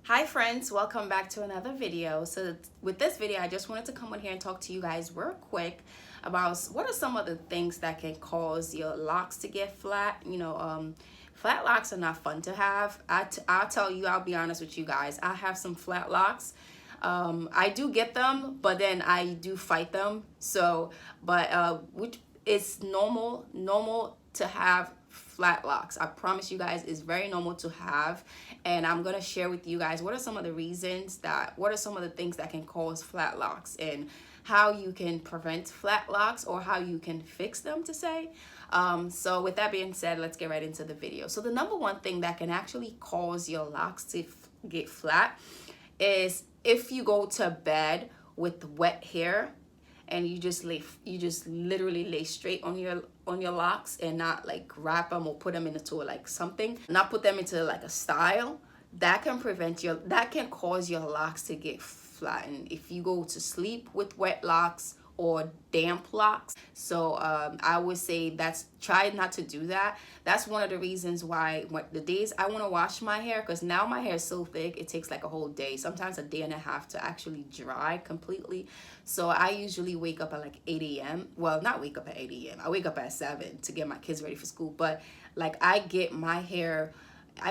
Hi friends, welcome back to another video. So with this video, I just wanted to come on here and talk to you guys real quick about what are some of the things that can cause your locks to get flat. Flat locks are not fun to have. I'll tell you, I'll be honest with you guys. I have some flat locks. I do get them, but then I do fight them. Which is normal to have flat locks. I promise you guys, it's very normal to have, and I'm gonna share with you guys what are some of the what are some of the things that can cause flat locks and how you can prevent flat locks or how you can fix them to say. So with that being said, let's get right into the video. So the number one thing that can actually cause your locks to get flat is if you go to bed with wet hair and you just literally lay straight on your locks and not like wrap them or put them into like something, not put them into like a style. That can cause your locks to get flattened if you go to sleep with wet locks or damp locks. So I would say try not to do that. That's one of the reasons why the days I want to wash my hair, because now my hair is so thick, it takes like a whole day, sometimes a day and a half to actually dry completely. So I usually wake up at like 8 a.m. Well, not wake up at 8 a.m. I wake up at 7 to get my kids ready for school. But like I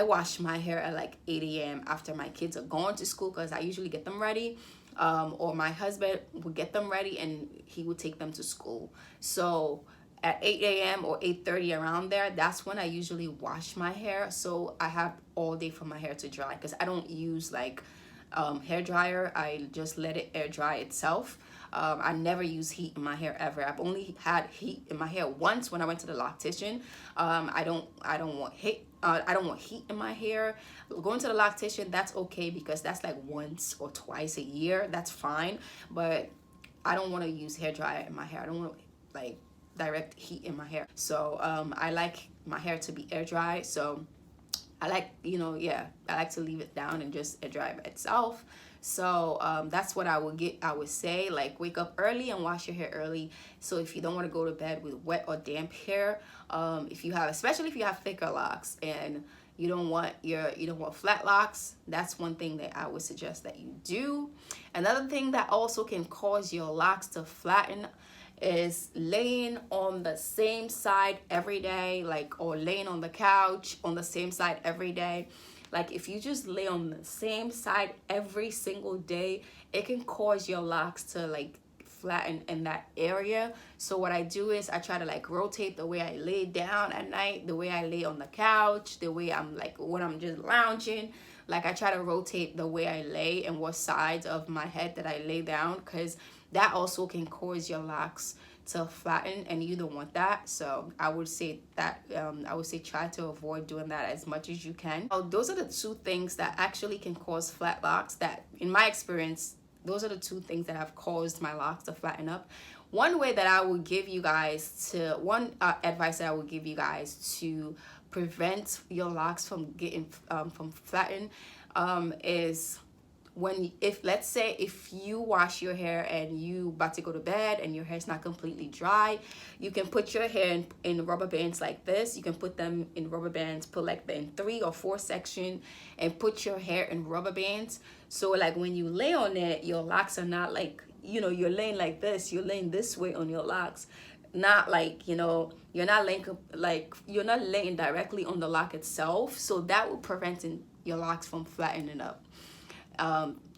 wash my hair at like 8 a.m. after my kids are going to school, because I usually get them ready. Or my husband would get them ready and he would take them to school. So at 8 a.m. or 8:30 around there, that's when I usually wash my hair. So I have all day for my hair to dry, because I don't use like hair dryer. I just let it air dry itself. I never use heat in my hair ever. I've only had heat in my hair once when I went to the loctician. I don't want heat. I don't want heat in my hair. Going to the loctician, that's okay, because that's like once or twice a year. That's fine. But I don't want to use hair dryer in my hair. I don't want like direct heat in my hair. So I like my hair to be air dry. So I like, I like to leave it down and just air dry by itself. So that's what I would say, like wake up early and wash your hair early. So if you don't want to go to bed with wet or damp hair, especially if you have thicker locks and you don't want flat locks, that's one thing that I would suggest that you do. Another thing that also can cause your locks to flatten is laying on the same side every day, or laying on the couch on the same side every day. Like if you just lay on the same side every single day, it can cause your locks to like flatten in that area. So what I do is I try to like rotate the way I lay down at night, the way I lay on the couch, the way I'm like when I'm just lounging. Like I try to rotate the way I lay and what sides of my head that I lay down, because that also can cause your locks to flatten, and you don't want that. So I would say try to avoid doing that as much as you can. Those are the two things that actually can cause flat locks, that in my experience, those are the two things that have caused my locks to flatten up. One way that I would give you guys advice that I would give you guys to prevent your locks from getting from flatten is let's say if you wash your hair and you about to go to bed and your hair's not completely dry, you can put your hair in rubber bands like this. You can put them in rubber bands, put like in 3 or 4 section, and put your hair in rubber bands. So like when you lay on it, your locks are not like, you're laying like this, you're laying this way on your locks. Not like, you're not laying directly on the lock itself. So that will prevent your locks from flattening up.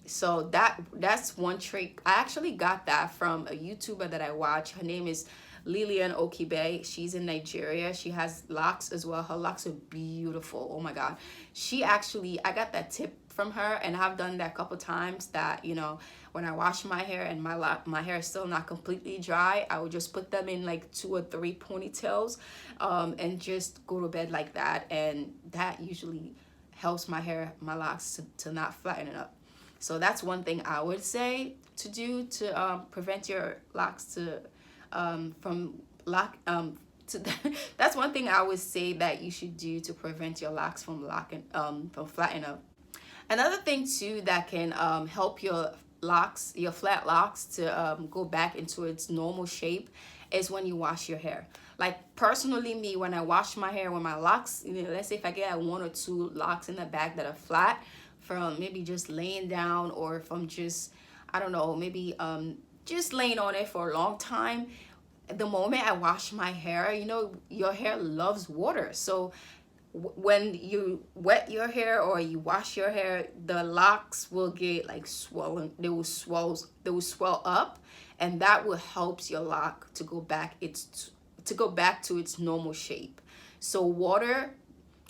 So that's one trick. I actually got that from a YouTuber that I watch. Her name is Lilian Okibe. She's in Nigeria. She has locks as well. Her locks are beautiful. Oh my God. I got that tip from her, and I've done that a couple times, that when I wash my hair and my hair is still not completely dry, I would just put them in like 2 or 3 ponytails and just go to bed like that, and that usually helps my locks to not flatten up. So that's one thing I would say to do to prevent your locks that's one thing I would say that you should do to prevent your locks from flattening up. Another thing too that can help your flat locks to go back into its normal shape is when you wash your hair. Like personally, me, when I wash my hair, when my locks, let's say if I get 1 or 2 locks in the back that are from maybe just laying down, or from just, I don't know, maybe just laying on it for a long time. The moment I wash my hair, you know, your hair loves water. So when you wet your hair or you wash your hair, the locks will get like swollen. They will swell up, and that will help your lock to go back to its normal shape. So water,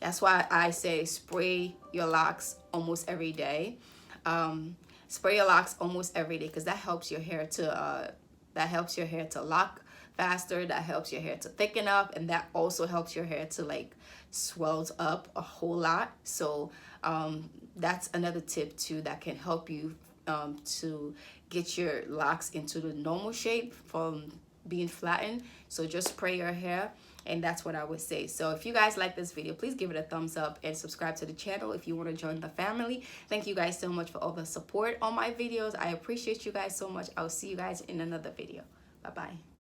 that's why I say spray your locks almost every day. Spray your locks almost every day, because that helps your hair to lock faster, that helps your hair to thicken up, and that also helps your hair to like swells up a whole lot. So that's another tip too that can help you to get your locks into the normal shape from being flattened. So just spray your hair, and that's what I would say. So if you guys like this video, please give it a thumbs up and subscribe to the channel if you want to join the family. Thank you guys so much for all the support on my videos. I appreciate you guys so much. I'll see you guys in another video. Bye bye.